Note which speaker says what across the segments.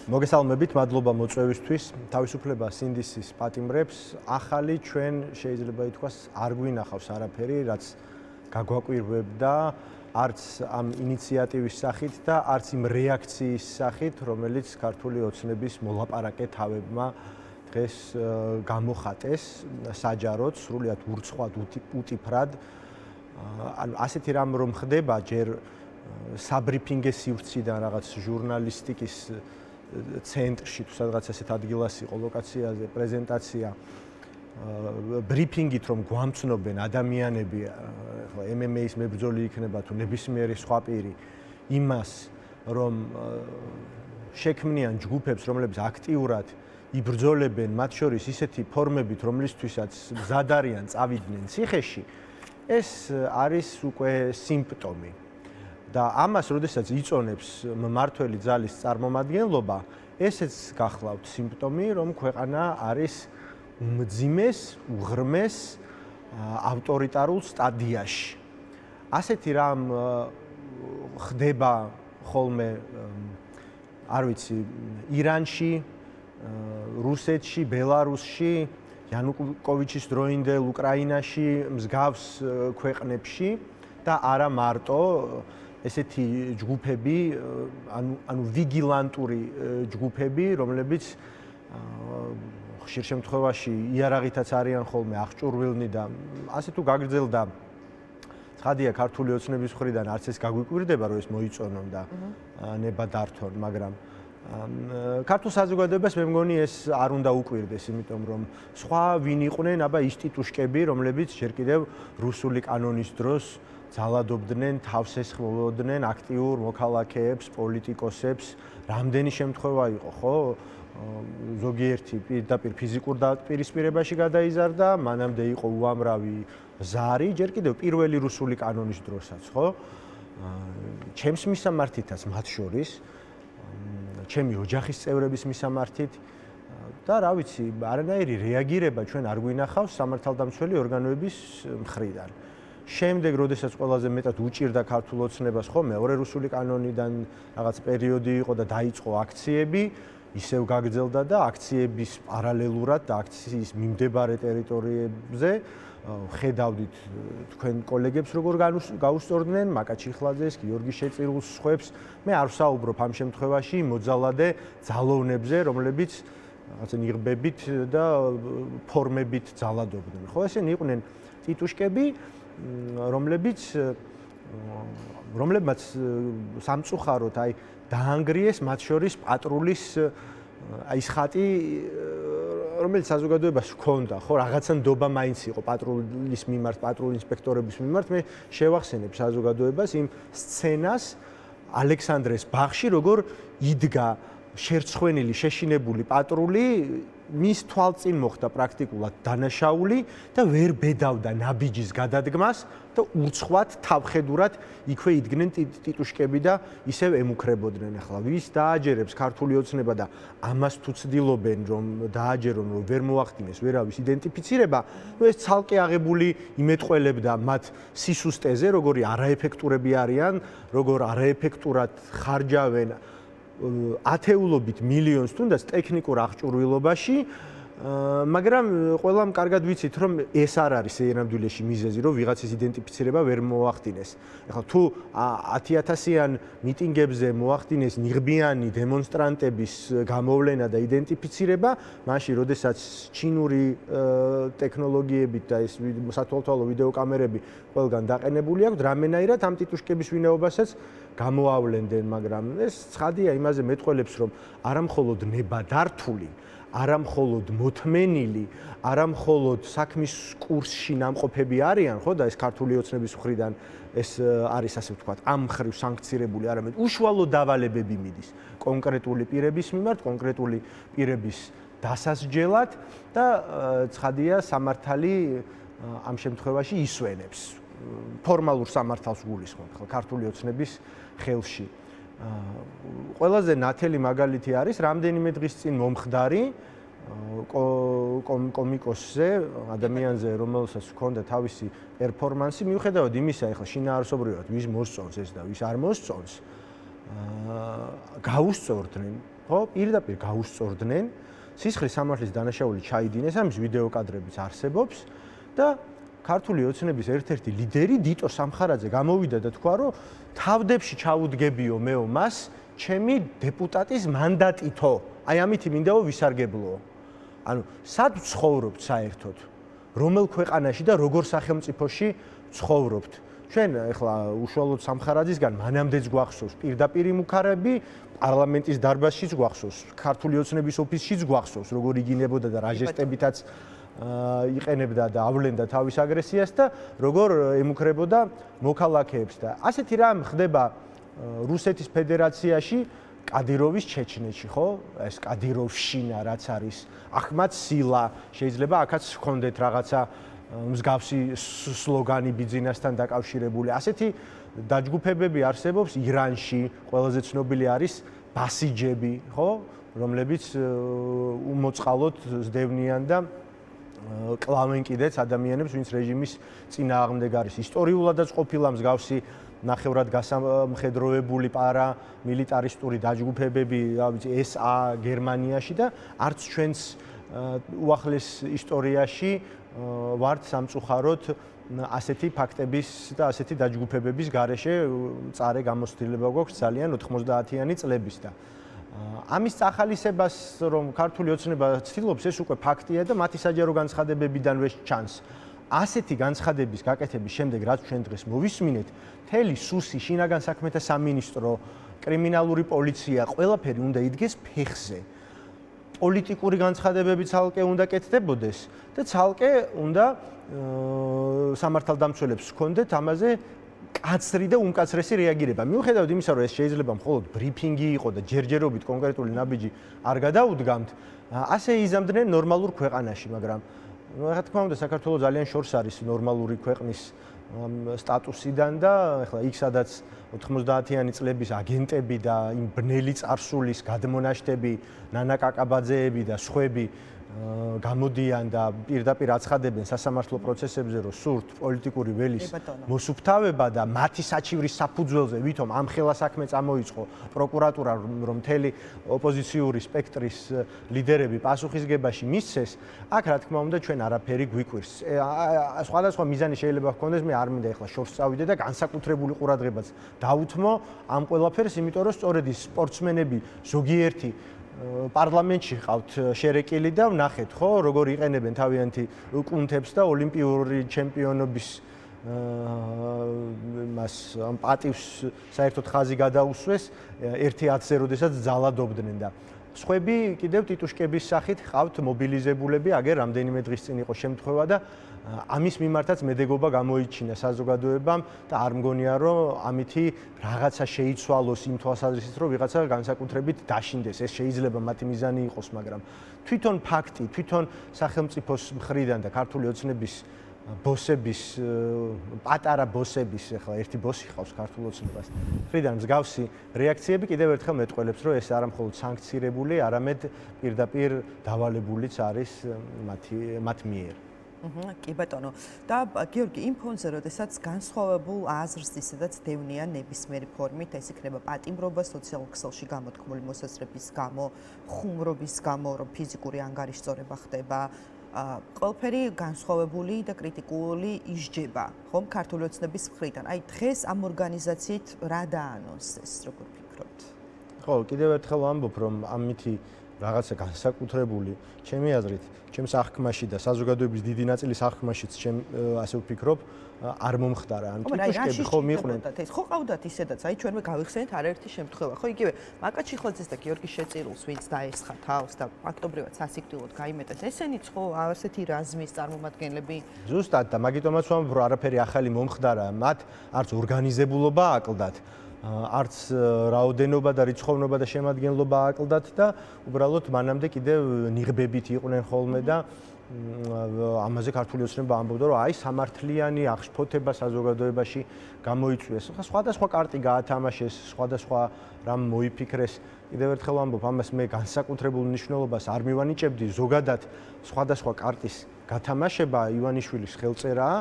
Speaker 1: მოგესალმებით, მადლობა მოწვევისთვის. თავისუფლება სინდისის პატიმრებს, ახალი ჩვენ შეიძლება ითქვას არ გვინახავს არაფერი, რაც გაგვაკვირვებდა არც ამ ინიციატივის სახით და არც იმ რეაქციის სახით, რომელიც ქართული ოცნების მოლაპარაკე თავებმა დღეს გამოხატეს საჯაროდ, სრულიად ურცხვად, უტიფრად. ანუ ასეთი რამ რომ ხდება, ჯერ საბრიფინგის სივრციდან რაღაც ჟურნალისტიკის ცენტრში თუ სადღაც ასეთ ადგილას იყო ლოკაციაზე პრეზენტაცია ბრიფინგით რომ გვამცნობენ ადამიანები ხო MMA-ის მებრძოლი იქნება თუ ნებისმიერი სხვა პირი იმას რომ შექმნიან ჯგუფებს რომლებიც აქტიურად იბრძოლებენ მათ შორის ისეთი ფორმებით რომლისთვისაც მზად არიან წავიდნენ ციხეში ეს არის უკვე სიმპტომი და ამას როდესაც იწონებს მმართველი ძალის წარმომადგენლობა, ესეც გახლავთ სიმპტომი, რომ ქვეყანა არის უმძიმეს, უღრმეს, ავტორიტარულ სტადიაში. ასეთი რამ ხდება ხოლმე, არ ვიცი, ირანში, რუსეთში, ბელარუსში, იანუკოვიჩის დროინდელ უკრაინაში, მსგავს ქვეყნებში და არა მარტო ესეთი ჯგუფები, ანუ ვიგილანტური ჯგუფები, რომლებიც ხშირ შემთხვევაში იარაღითაც არიან ხოლმე აღჭურვილნი და ასე თუ გაგრძელდა ცხადია ქართული ოცნების მხრიდან არც ეს გაგვიკვირდება, რომ ეს მოიწონონ და ნება დართონ, მაგრამ ქართულ საზოგადოებას მე მგონი ეს არ უნდა უკვირდეს, იმიტომ რომ სხვა ვინ იყვნენ, აბა ის ტიტუშკები, რომლებიც ჯერ კიდევ რუსული კანონის დროს ძალადობდნენ, თავს ესხმოდნენ აქტიურ მოქალაქეებს, პოლიტიკოსებს, რამდენი შემთხვევა იყო, ხო? ზოგიერთი პირდაპირ ფიზიკურ დაპირისპირებაში გადაიზარდა, მანამდე იყო უამრავი ზარი, ჯერ კიდევ პირველი რუსული კანონის დროსაც, ხო? ჩემს მისამართითაც მათ შორის, ჩემი ოჯახის წევრების მისამართით და რა ვიცი, არანაირი რეაგირება ჩვენ არ გვინახავს სამართალდამცველი ორგანოების მხრიდან. შემდეგ, როდესაც ყველაზე მეტად უჭირდა ქართულ ოცნებას, ხო, მეორე რუსული კანონიდან რაღაც პერიოდი იყო და დაიწყო აქციები, ისევ გაგრძელდა და აქციების პარალელურად და აქციის მიმდებარე ტერიტორიებზე ხედავდით თქვენ კოლეგებს როგორ გაუსწორდნენ, მაკა ჩიხლაძეს, გიორგი შეწირულს, სხვებს. მე არ ვსაუბრობ ამ შემთხვევაში მოძალადე ძალოვნებზე, რომლებიც რაღაცა ნიღბებით და ფორმებით ძალადობდნენ. ხო, ესენი იყვნენ ტიტუშკები რომლებმაც სამწუხაროდ აი დაანგრიეს მათ შორის პატრულის აი ეს ხატი რომელიც საზოგადოებას ჰქონდა ხო რაღაცა ნდობა მაინც იყო პატრულის მიმართ პატრულ ინსპექტორების მიმართ მე შევახსენებ საზოგადოებას იმ სცენას ალექსანდრეს ბაღში როგორ იდგა შერცხვენილი შეშინებული პატრული მის თვალწინ მოხდა პრაქტიკულად დანაშაული და ვერ ბედავდა ნაბიჯის გადადგმას და ურცხვად თავხედურად იქვე იდგნენ ტიტუშკები და ისევ ემუქრებოდნენ ახლა ვის დააჯერებს ქართული ოცნება და ამას თუ ცდილობენ რომ დააჯერონ რომ ვერ მოახდინეს ვერავის იდენტიფიცირება ეს ცალკე აღებული იმეთყველებდა მათ სისუსტეზე როგორი არაეფექტურები არიან როგორ არაეფექტურად ხარჯავენ ათეულობით მილიონს თუნდაც ტექნიკურ აღჭურვილობაში, მაგრამ ყველამ კარგად ვიცით, რომ ეს არ არის ერნამდვილეში მიზეზი, რომ ვიღაცის იდენტიფიცირება ვერ მოახდინეს. ეხლა თუ 10,000-იან მიტინგებზე მოახდინეს ნიღბიანი დემონსტრანტების გამოვლენა და იდენტიფიცირება, მაშინ როდესაც ჩინური ტექნოლოგიებით და ეს სათვალთვალო ვიდეოკამერები ყველგან დაყენებული აქვს, რამენაირად ამ ტიტუშკების ვინაობასაც გამოავლენდნენ, მაგრამ ეს ცხადია იმაზე მეტყველებს, რომ არამხოლოდ ნებადართული, არამხოლოდ მოთმენილი, არამხოლოდ საქმის კურსში ნამყოფები არიან, ხო და ეს ქართული ოცნების მხრიდან ეს არის ასე ვთქვათ, ამ მხრივ სანქცირებული, არამედ უშუალო დავალებები მიდის კონკრეტული პირების მიმართ, კონკრეტული პირების დასასჯელად და ცხადია სამართალი ამ შემთხვევაში ისვენებს. ფორმალურ სამართალს გულისხმობ, ხო, ქართული ოცნების ხელში. ყველაზე ნათელი მაგალითი არის რამდენიმე დღის წინ მომხდარი კომიკოსზე, ადამიანზე, რომელსაც ჰქონდა თავისი პერფორმანსი, მიუხედავად იმისა, ეხლა შინაარსობრივად ვის მოსწონს ეს და ვის არ მოსწონს, გაუსწორდნენ ხო, პირდაპირ გაუსწორდნენ, სისხლის სამართლის დანაშაული ჩაიდინეს, ამის ვიდეო კადრებიც არსებობს და ქართული ოცნების ერთ-ერთი ლიდერი დიტო სამხარაძე გამოვიდა და თქვა, რომ თავდებში ჩაუდგებიო მეო მას ჩემი დეპუტატის მანდატითო. აი ამითი მინდაო ვისარგებლოო. ანუ სად ცხოვრობთ საერთოდ? რომელ ქვეყანაში და როგორ სახელმწიფოში ცხოვრობთ? ჩვენ ახლა უშუალოდ სამხარაძისგან მანამდეც გვახსოვს პირდაპირ მუქარები, პარლამენტის დარბაზშიც გვახსოვს, ქართული ოცნების ოფისშიც გვახსოვს, როგორ იგინებოდა და რა ჟესტებითაც იყენებდა და ავლენდა თავის აგრესიას და როგორ ემუქრებოდა მოქალაქეებს და ასეთი რამ ხდება რუსეთის ფედერაციაში კადიროვის ჩეჩნეთში, ხო? ეს კადიროვშინა რაც არის, ახმად სილა, შეიძლება აქაც ჰქონდეთ რაღაცა მსგავსი სლოგანი ბიძინასთან დაკავშირებული. ასეთი დაჯგუფებები არსებობს ირანში, ყველაზე ცნობილი არის ბასიჯები, ხო? რომლებიც უმოწყალოდ ზდევნიან და კლავენ კიდეც ადამიანებს, ვინც რეჟიმის წინააღმდეგ არის. ისტორიულადაც ყოფილა მსგავსი ნახევრად გასამხედროებული პარამილიტარისტური დაჯგუფებები, რა ვიცი, SA გერმანიაში და არც ჩვენს უახლეს ისტორიაში ვართ სამწუხაროდ ასეთი ფაქტების და ასეთი დაჯგუფებების გარეშე წარე გამოცდილება გვაქვს ძალიან 90-იანი წლების და ამის წახალისებას რომ ქართული ოცნება ცდილობს ეს უკვე ფაქტია და მათი საჯარო განცხადებებიდანვე ჩანს. ასეთი განცხადების გაკეთების შემდეგ რაც ჩვენ დღეს მოვისმინეთ, მთელი სუსი, შინაგან საქმეთა სამინისტრო, კრიმინალური პოლიცია, ყველაფერი უნდა იდგეს ფეხზე. პოლიტიკური განცხადებები ცალკე უნდა კეთდებოდეს და ცალკე უნდა სამართალდამცველებს ჰქონდეთ ამაზე კაცრი და უმკაცრესი რეაგირება. მიუხედავად იმისა, რომ ეს შეიძლება მხოლოდ ბრიფინგი იყო და ჯერჯერობით კონკრეტული ნაბიჯი არ გადაუდგამთ, ასე იზამდნენ ნორმალურ ქვეყანაში, მაგრამ რა თქმა უნდა, საქართველოს ძალიან შორს არის ნორმალური ქვეყნის სტატუსიდან და ეხლა იქ სადაც 90-იანი წლების აგენტები და იმ ბნელი წარსულის გადმონაშთები, ნანა კაკაბაძეები და სხვები გამოდიან და პირდაპირ აცხადებენ სასამართლო პროცესებზე, რომ სურთ პოლიტიკური ველის მოსუფთავება და მათი საჩივრის საფუძველზე ვითომ ამ ხელა საქმე წამოიწყო პროკურატურა, რომ მთელი ოპოზიციური სპექტრის ლიდერები პასუხისგებაში მისცეს, აქ რა თქმა უნდა ჩვენ არაფერი გვიკვირს. სხვადასხვა მიზანი შეიძლება ჰქონდეს, მე არ მინდა ეხლა შორს წავიდე და განსაკუთრებული ყურადღებაც დავუთმო ამ ყველაფერს, იმიტომ რომ სწორედ ის სპორტსმენები ზოგიერთი პარლამენტში ყავთ შერეკილი და ვნახეთ, ხო, როგორ იყენებენ თავიანთი კუნთებს და ოლიმპიური ჩემპიონობის მას ამ პატივს საერთოდ ხაზი გადაუსვეს 1-10-ზე, როდესაც ძალადობდნენ და სხვები კიდევ ტიტუშკების სახით ყავთ მობილიზებულები, აგერ რამდენიმე დღის წინ იყო შემთხვევა და ამის მიმართაც მედეგობა გამოიჩინა საზოგადოებამ და არ მგონია რომ ამითი რაღაცა შეიცვალოს იმ თვალსაზრისით რომ ვიღაცა განსაკუთრებით დაშინდეს. ეს შეიძლება მათი მიზანი იყოს, მაგრამ თვითონ ფაქტი, თვითონ სახელმწიფოს მხრიდან და ქართული ოცნების ბოსების, პატარა ბოსების, ახლა ერთი ბოსი ხავს ქართულ ოცნებას. მხრიდან მსგავსი რეაქციები კიდევ ერთხელ მეტყველებს, რომ ეს არა მხოლოდ სანქცირებული, არამედ პირდაპირ დავალებულიც არის მათ მიერ.
Speaker 2: კი ბატონო. და გიორგი, იმ ფონზე, როდესაც განსხვავებულ აზრს ისედაც დევნიან ნებისმიერი ფორმით, ეს იქნება პატიმრობა, სოციალურ ქსელში გამოთქმული მოსაზრების გამო, ხუმრობის გამო, რომ ფიზიკური ანგარიშწორება ხდება, ყველაფერი განსხვავებული და კრიტიკული ისჯება, ხომ, ქართული ოცნების მხრიდან. აი, დღეს ამ ორგანიზაციით რა დაანონსეს, როგორ ფიქრობთ?
Speaker 1: ხო, კიდევ ერთხელ ვამბობ, რომ ამითი რაღაცა განსაკუთრებული, ჩემი აზრით, ჩემს აღქმაში და საზოგადოების დიდი ნაწილის აღქმაშიც ასე ვფიქრობ, არ მომხდარა. ან ტიტუშკები ხო მიყვნენ.
Speaker 2: ხო ყავდათ ისედაც, აი ჩვენვე გავიხსენეთ არაერთი შემთხვევა. ხო იგივე მაკაჩიხლაძეს და გიორგი შეწირულს, ვინც დაესხა თავს და ფაქტობრივად სასიკვდილოდ გაიმეტეს. ესენიც ხო ასეთი რაზმის წარმომადგენლები?
Speaker 1: ზუსტად და მაგიტომაც ვამბობ, რომ არაფერი ახალი მომხდარა, მათ არც ორგანიზებულობა აკლდათ. არც რაოდენობა და რიცხოვნობა და შემადგენლობა აკლდათ და უბრალოდ მანამდე კიდევ ნიღბებით იყვნენ ხოლმე და ამაზე ქართული ოცნება ამბობდა, რომ აი სამართლიანი აღშფოთება საზოგადოებაში გამოიწვიეს. სხვადასხვა კარტი გაათამაშეს, სხვადასხვა რამ მოიფიქრეს. კიდევ ერთხელ ვამბობ, ამას მე განსაკუთრებულ მნიშვნელობას არ მივანიჭებდი. ზოგადად სხვადასხვა კარტის გათამაშება ივანიშვილის ხელწერაა,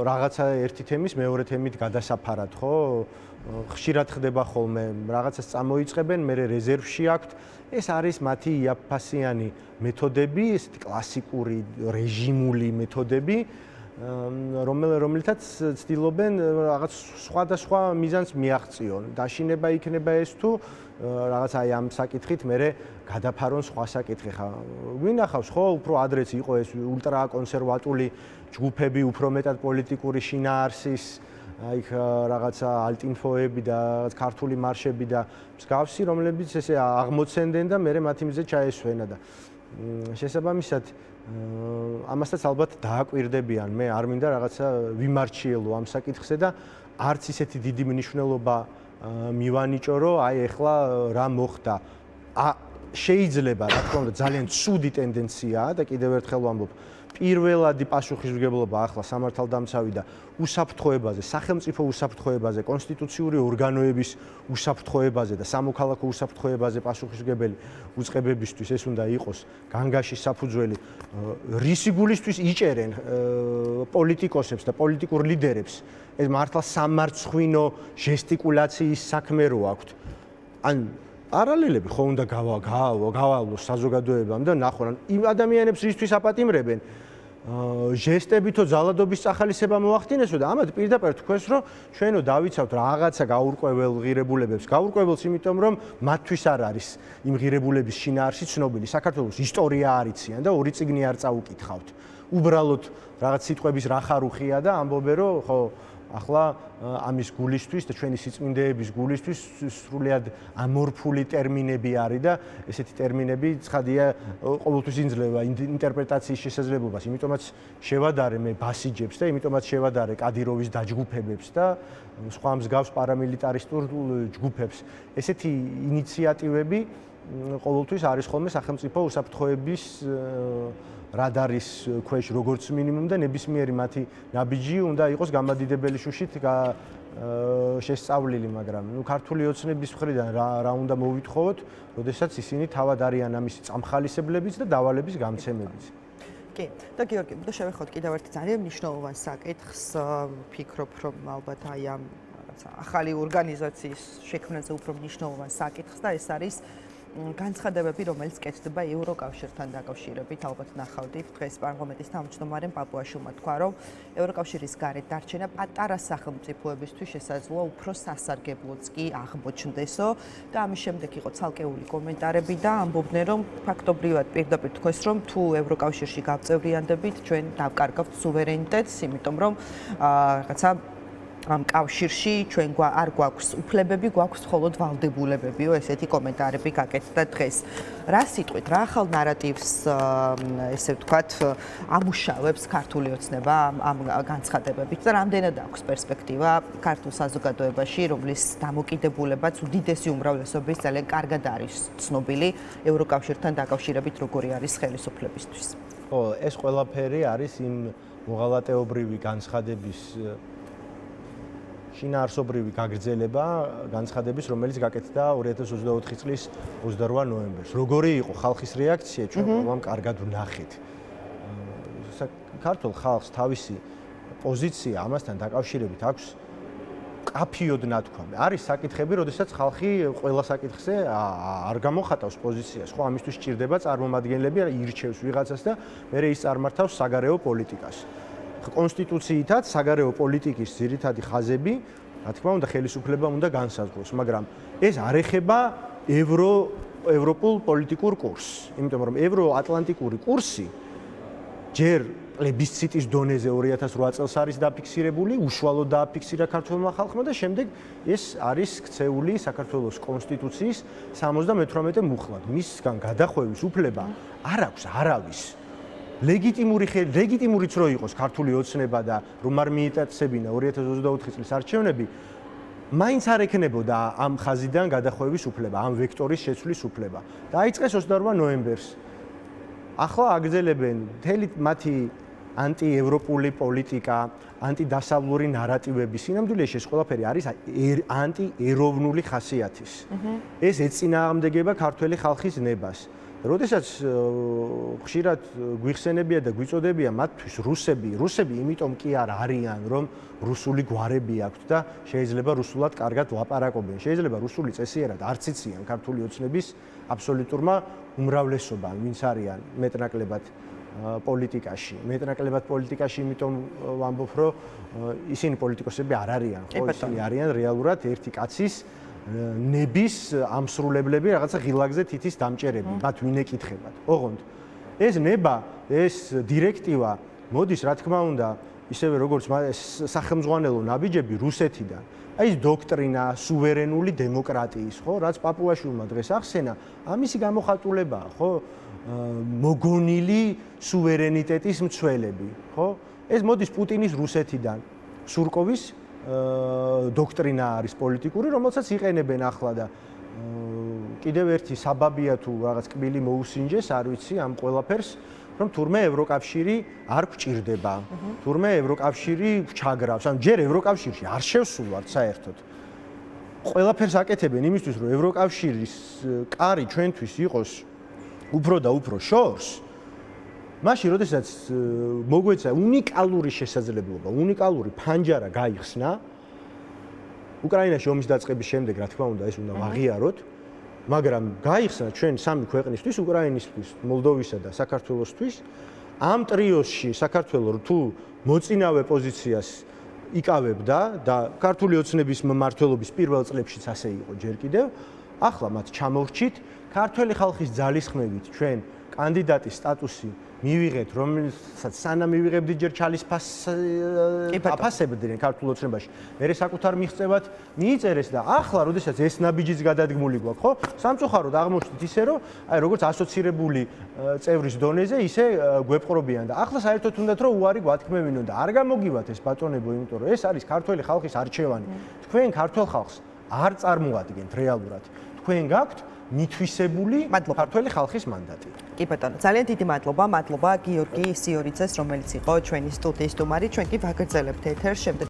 Speaker 1: რაღაცა ერთი თემის მეორე თემით გადასაფარად, ხო? ხშირად ხდება ხოლმე, რაღაცას წამოიწყებენ, მე რეზერვში აქვთ. ეს არის მათი იაფფასიანი მეთოდები, ესეთი კლასიკური რეჟიმული მეთოდები, რომელთაც ცდილობენ რაღაც სხვადასხვა მიზანს მიაღწიონ. დაშინება იქნება ეს თუ რაღაც აი ამ საკითხით მე გადაფარონ სხვა საკითხი ხა. გვინახავს ხო, უფრო ადრეც იყო ეს ულტრაკონსერვატული ჯგუფები, უფრო მეტად პოლიტიკური შინაარსის აი რაღაცა ალტინფოები და ქართული მარშები და მსგავსი, რომლებიც ესე აღმოცენდნენ და მე მათი მიზეზი ჩაესვენა და შესაბამისად ამასაც ალბათ დააკვირდებიან. მე არ მინდა რაღაცა ვიმარჩიელო ამ საკითხზე და არც ისეთი დიდი მნიშვნელობა მივანიჭო, რომ აი ეხლა რა მოხდა. შეიძლება რა თქმა უნდა ძალიან ცუდი ტენდენციაა და კიდევ ერთხელ ვამბობ, პირველადი პასუხისმგებლობა ახლა სამართალდამცავი და უსაფრთხოებაზე, სახელმწიფო უსაფრთხოებაზე, კონსტიტუციური ორგანოების უსაფრთხოებაზე და სამოქალაქო უსაფრთხოებაზე პასუხისმგებელი უწყებებისთვის ეს უნდა იყოს განგაშის საფუძველი. რისი გულისთვის იჭერენ პოლიტიკოსებს და პოლიტიკურ ლიდერებს, ეს მართლა სამარცხვინო ჟესტიკულაციის საქმე რო აქვთ. ან პარალელები ხო უნდა გავალოს საზოგადოებამ და ნახონ იმ ადამიანებს რისთვის აპატიმრებენ ჟესტებითო ძალადობის წახალისება მოახდინესო და ამათ პირდაპირ თქვენს რომ ჩვენო დავიცავთ რაღაცა გაურკვეველ ღირებულებებს. გაურკვეველს იმიტომ რომ მათთვის არ არის იმ ღირებულების შინაარსი ცნობილი. საქართველოს ისტორია არ იციან და ორი წიგნი არ წაუკითხავთ. უბრალოდ რაღაც სიტყვების რახარუხია და ამბობენ რომ ხო ახლა ამის გულისთვის და ჩვენი სიწმინდეების გულისთვის სრულიად ამორფული ტერმინები არის და ესეთი ტერმინები ცხადია ყოველთვის იძლევა ინტერპრეტაციის შესაძლებლობას. იმიტომაც შევადარე მე ბასიჯებს და იმიტომაც შევადარე კადიროვის დაჯგუფებებს და სხვა მსგავს პარამილიტარისტულ ჯგუფებს. ესეთი ინიციატივები ყოველთვის არის ხოლმე სახელმწიფო უსაფრთხოების რადარის ქვეშ როგორც მინიმუმ და ნებისმიერი მათი ნაბიჯი უნდა იყოს გამადიდებელი შუშით შესწავლილი, მაგრამ ქართული ოცნების მხრიდან რა უნდა მოვითხოვოთ, როდესაც ისინი თავად არიან ამისი წამხალისებლებიც და დავალების გამცემებიც.
Speaker 2: კი, და გიორგი, და შევეხოთ კიდევ ერთ ძალიან მნიშვნელოვან საკითხს, ვფიქრობ, რომ ალბათ აი ამ ახალი ორგანიზაციის შექმნაზე უფრო მნიშვნელოვან საკითხს და ეს არის განცხადებები, რომელიც კეთდება ევროკავშირთან დაკავშირებით, ალბათ ნახავდით, დღეს პარლამენტის თავმჯდომარემ პაპუაშვილმა თქვა, რომ ევროკავშირის გარეთ დარჩენა პატარა სახელმწიფოებისთვის შესაძლოა უფრო სასარგებლოც კი აღმოჩნდესო და ამის შემდეგ იყო ცალკეული კომენტარები და ამბობდნენ, რომ ფაქტობრივად პირდაპირ თქვეს, რომ თუ ევროკავშირში გავწევრიანდებით, ჩვენ დავკარგავთ სუვერენიტეტს, იმიტომ რომ რაღაცა ამ კავშირში ჩვენ არ გვაქვს უფლებები, გვაქვს მხოლოდ ვალდებულებებიო, ესეთი კომენტარები გაკეთდა დღეს. რა სიტყვით, რა ახალ ნარატივს, ესე ვთქვათ, ამუშავებს ქართული ოცნება ამ განცხადებებით და რამდენად აქვს პერსპექტივა ქართულ საზოგადოებაში, რომლის დამოკიდებულებაც უდიდესი უმრავლესობის ძალიან კარგად არის ცნობილი ევროკავშირთან დაკავშირებით, როგორი არის ხელისუფლებისთვის.
Speaker 1: ხო, ეს ყველაფერი არის იმ მოღალატეობრივი განცხადების შინაარსობრივი გაგრძელება განცხადების, რომელიც გაკეთდა 2024 წლის 28 ნოემბერს. როგორი იყო ხალხის რეაქცია, ჩვენ ყველამ კარგად ვნახეთ. ქართულ ხალხს თავისი პოზიცია ამასთან დაკავშირებით აქვს კაფიოდ ნათქვამი. არის საკითხები, როდესაც ხალხი ყველა საკითხზე არ გამოხატავს პოზიციას, ხო, ამისთვის სჭირდება წარმომადგენლები, ირჩევს ვიღაცას და მერე ის წარმართავს საგარეო პოლიტიკას. კონსტიტუციითაც საგარეო პოლიტიკის ძირითადი ხაზები, რა თქმა უნდა, ხელისუფლება უნდა განსაზღვროს, მაგრამ ეს არ ეხება ევროპულ პოლიტიკურ კურსს, იმიტომ რომ ევროატლანტიკური კურსი ჯერ პლებისციტის დონეზე 2008 წელს არის დაფიქსირებული, უშუალოდ დააფიქსირა ქართულმა ხალხმა და შემდეგ ეს არის ქცეული საქართველოს კონსტიტუციის 78 მუხლად. მისგან გადახვევის უფლება არ აქვს არავის. ლეგიტიმურიც რო იყოს ქართული ოცნება და რომ არ მიიტაცებინა 2024 წლის არჩევნები, მაინც არ ექნებოდა ამ ხაზიდან გადახვევის უფლება, ამ ვექტორის შეცვლის უფლება. დაიწყეს 28 ნოემბერს. ახლა აგრძელებენ მთელი მათი ანტიევროპული პოლიტიკა, ანტიდასავლური ნარატივები. სინამდვილეში ეს ყველაფერი არის ანტიეროვნული ხასიათის. ეს ეწინააღმდეგება ქართველი ხალხის ნებას. როდესაც ხშირად გვიხსენებია და გვიწოდებია მათთვის რუსები იმიტომ კი არ არიან, რომ რუსული გვარები აქვთ და შეიძლება რუსულად კარგად ლაპარაკობენ. შეიძლება რუსული წესიერად არც იციან ქართული ოცნების აბსოლუტურმა უმრავლესობამ, ვინც არიან მეტნაკლებად პოლიტიკაში. მეტნაკლებად პოლიტიკაში, იმიტომ ვამბობ, რომ ისინი პოლიტიკოსები არ არიან, ხო, ისინი არიან რეალურად ერთი კაცის ნების ამსრულებლები, რაღაცა ღილაკზე თითის დამჭერები, მათ ვინ ეკითხებათ. ოღონდ ეს ნება, ეს დირექტივა მოდის, რა თქმა უნდა, ისევე როგორც სახელმძღვანელო ნაბიჯები რუსეთიდან. აი ეს დოქტრინა სუვერენული დემოკრატიის, ხო, რაც პაპუაშვილმა დღეს ახსენა, ამისი გამოხატულებაა, ხო? მოგონილი სუვერენიტეტის მცველები, ხო? ეს მოდის პუტინის რუსეთიდან. სურკოვის დოქტრინა არის პოლიტიკური, რომელსაც იყენებენ ახლა და კიდევ ერთი საბაბია თუ რაღაც კბილი მოუსინჯეს, არ ვიცი ამ ყველაფერს, რომ თურმე ევროკავშირი არ გვჭირდება. თურმე ევროკავშირი ჩაგრავს, ან ჯერ ევროკავშირში არ შევსულვართ საერთოდ. ყველაფერს აკეთებენ იმისთვის, რომ ევროკავშირის კარი ჩვენთვის იყოს უფრო და უფრო შორს. მაშინ, როდესაც მოგვეცა უნიკალური შესაძლებლობა, უნიკალური ფანჯარა გაიხსნა, უკრაინაში ომის დაწყების შემდეგ, რა თქმა უნდა, ეს უნდა ვაღიაროთ, მაგრამ გაიხსნა ჩვენ სამი ქვეყნისთვის, უკრაინისთვის, მოლდოვისა და საქართველოსთვის, ამ ტრიოსში საქართველოს თუ მოწინავე პოზიციას იკავებდა და ქართული ოცნების მმართველობის პირველ წლებშიც ასე იყო ჯერ კიდევ, ახლა მათ ჩამოვრჩით ქართველი ხალხის ძალისხმევით ჩვენ კანდიდატის სტატუსი მივიღეთ, რომელსაც სანამ მივიღებდით ჯერ აფასებდნენ ქართულ ოცნებაში. მერე საკუთარ მიღწევად მიიწერეს და ახლა, როდესაც ეს ნაბიჯიც გადადგმული გვაქვს, ხო? სამწუხაროდ აღმოჩნდით ისე, რომ აი როგორც ასოცირებული წევრის დონეზე ისე გვეპყრობიან და ახლა საერთოდ უნდათ რომ უარი გვათქმევინონ და არ გამოგივათ ეს ბატონებო, იმიტომ რომ ეს არის ქართველი ხალხის არჩევანი. თქვენ ქართულ ხალხს არ წარმოადგენთ რეალურად. თქვენ გაქვთ მითვისებული ქართველი ხალხის მანდატი.
Speaker 2: კი ბატონო, ძალიან დიდი მადლობა გიორგი სიორიძეს, რომელიც იყო ჩვენი სტუდიის სტუმარი. ჩვენ კი ვაგრძელებთ ეთერს შემდეგ